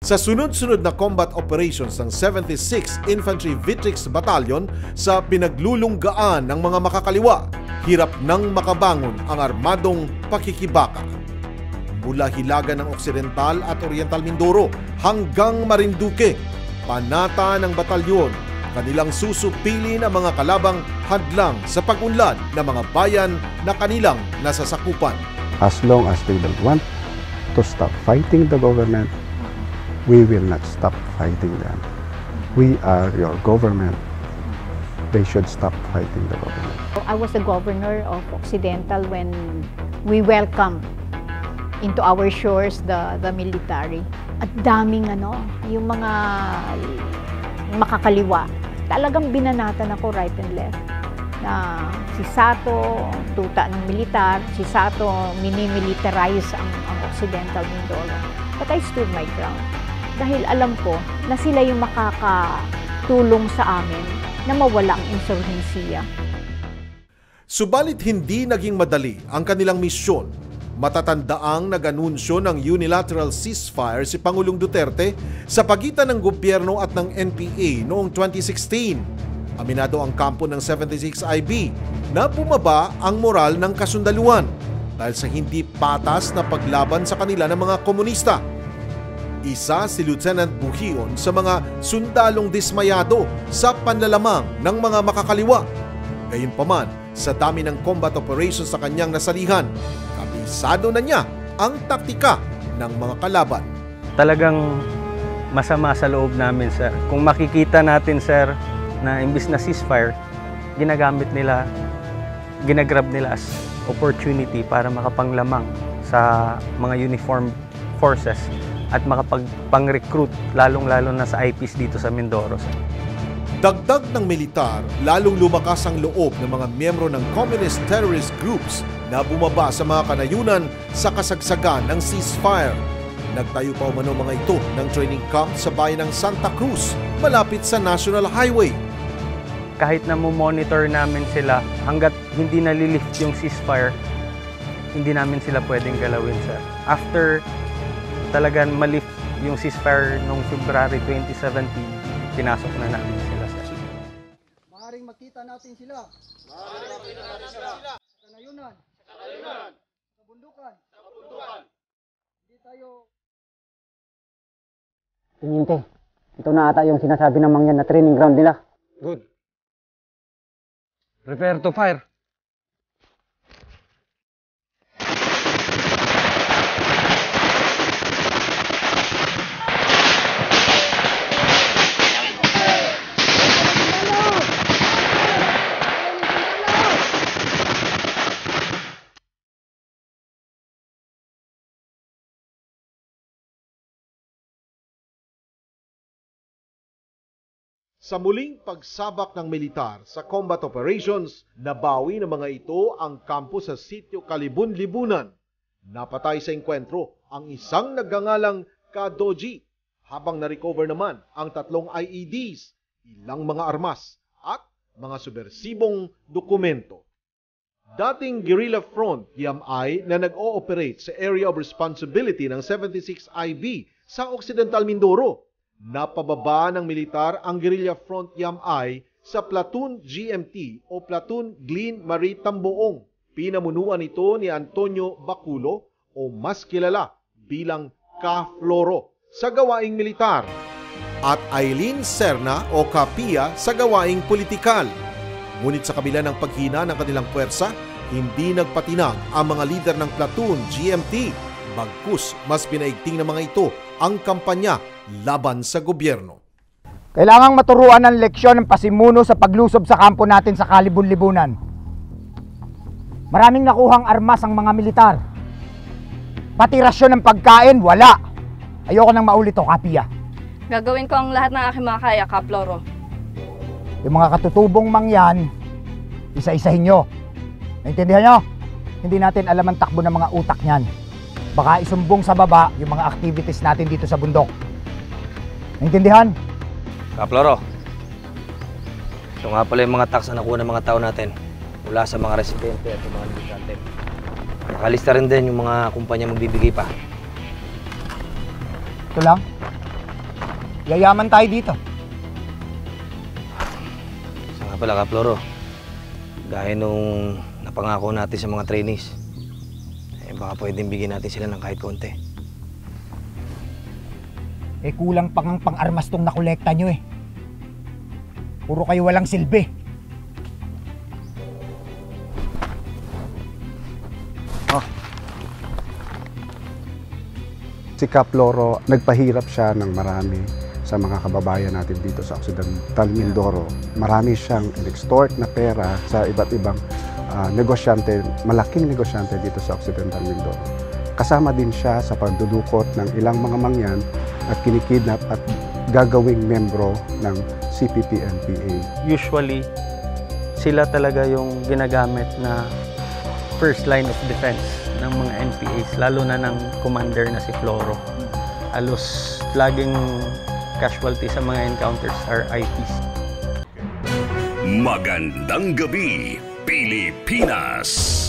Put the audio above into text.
Sa sunod-sunod na combat operations ng 76th Infantry Vitrix Battalion sa pinaglulunggaan ng mga makakaliwa, hirap nang makabangon ang armadong pakikibaka. Mula hilaga ng Occidental at Oriental Mindoro hanggang Marinduque, panata ng batalyon, kanilang susupilin ang mga kalabang hadlang sa pag-unlad ng mga bayan na kanilang nasasakupan. As long as they don't want to stop fighting the government, we will not stop fighting them. We are your government. They should stop fighting the government. I was the governor of Occidental when we welcomed into our shores the military. At daming yung mga makakaliwa. Talagang binanatan ako right and left. Na si Sato, tuta ng militar, si Sato minimilitarize ang Occidental Mindoro. But I stood my ground. Dahil alam ko na sila yung makakatulong sa amin na mawala ang insurhensiya. Subalit hindi naging madali ang kanilang misyon. Matatandaang nag-anunsyo ng unilateral ceasefire si Pangulong Duterte sa pagitan ng gobyerno at ng NPA noong 2016. Aminado ang kampo ng 76IB na bumaba ang moral ng kasundaluhan dahil sa hindi patas na paglaban sa kanila ng mga komunista. Isa si Lieutenant Buhion sa mga sundalong dismayado sa panlalamang ng mga makakaliwa. Gayunpaman, sa dami ng combat operations sa kanyang nasalihan, kabisado na niya ang taktika ng mga kalaban. Talagang masama sa loob namin, sir. Kung makikita natin, sir, na imbis na ceasefire, ginagrab nila as opportunity para makapanglamang sa mga uniformed forces at makapag-recruit lalong-lalo na sa IPs dito sa Mindoro. Dagdag ng militar, lalong lumakas ang loob ng mga miyembro ng communist terrorist groups na bumaba sa mga kanayunan sa kasagsagan ng ceasefire. Nagtayo pa umano mga ito ng training camp sa bayan ng Santa Cruz, malapit sa National Highway. Kahit na monitor namin sila, hanggat hindi nalilift yung ceasefire, hindi namin sila pwedeng galawin, sir. After talagang malift yung ceasefire noong February 2017, pinasok na namin sila, sir. Maaaring makita natin sila. Sa kanayunan. Sa bundukan. Hindi tayo... Tiniente, ito na ata yung sinasabi ng mangyan na training ground nila. Good. Prepare to fire. Sa muling pagsabak ng militar sa combat operations, nabawi ng mga ito ang kampo sa sitio Kalibun-Libunan. Napatay sa engkwentro ang isang nagngangalang Kadoji, habang na-recover naman ang 3 IEDs, ilang mga armas at mga subversibong dokumento. Dating guerrilla front YAMI na nag-ooperate sa area of responsibility ng 76IB sa Occidental Mindoro. Napababa ng militar ang guerrilla front YAMI sa Platoon GMT o Platoon Glean Marie Tamboong. Pinamunuan ito ni Antonio Baculo o mas kilala bilang Ka-Floro sa gawaing militar at Eileen Serna o Kapia sa gawaing politikal. Ngunit sa kabila ng paghina ng kanilang puwersa, hindi nagpatinag ang mga lider ng Platoon GMT. Bagkus, mas pinaigting ng mga ito ang kampanya laban sa gobyerno. Kailangang maturuan ng leksyon ng pasimuno sa paglusob sa kampo natin sa Kalibun-Libunan. Maraming nakuhang armas ang mga militar. Pati rasyon ng pagkain, wala. Ayoko nang maulit to, Kapia. Gagawin ko ang lahat ng aking makakaya, Ka-Floro. Yung mga katutubong mangyan, isa-isahin nyo. Naintindihan nyo? Hindi natin alam ang takbo ng mga utak niyan. Baka isumbong sa baba yung mga activities natin dito sa bundok. Naintindihan? Ka-Floro, ito nga pala yung mga tax na nakuha ng mga tao natin mula sa mga residente at mga negosyante. Nakalista rin din yung mga kumpanya magbibigay pa. Ito lang? yayaman tayo dito. Sa nga pala, Kaploro, gaya nung napangako natin sa mga trainees, baka pwedeng bigyan natin sila ng kahit konti. Kulang pang ang pang-armas tong nakolekta nyo eh. Puro kayo walang silbi. Si Cap Loro, nagpahirap siya ng marami sa mga kababayan natin dito sa Occidental Mindoro. Marami siyang in-extort na pera sa iba't ibang negosyante, malaking negosyante dito sa Occidental Mindoro. Kasama din siya sa pagdudukot ng ilang mga mangyan at kinikidnap at gagawing membro ng CPP-NPA. Usually, sila talaga yung ginagamit na first line of defense ng mga NPAs, lalo na ng commander na si Floro. Halos laging casualty sa mga encounters are IPs. Magandang gabi, Pilipinas!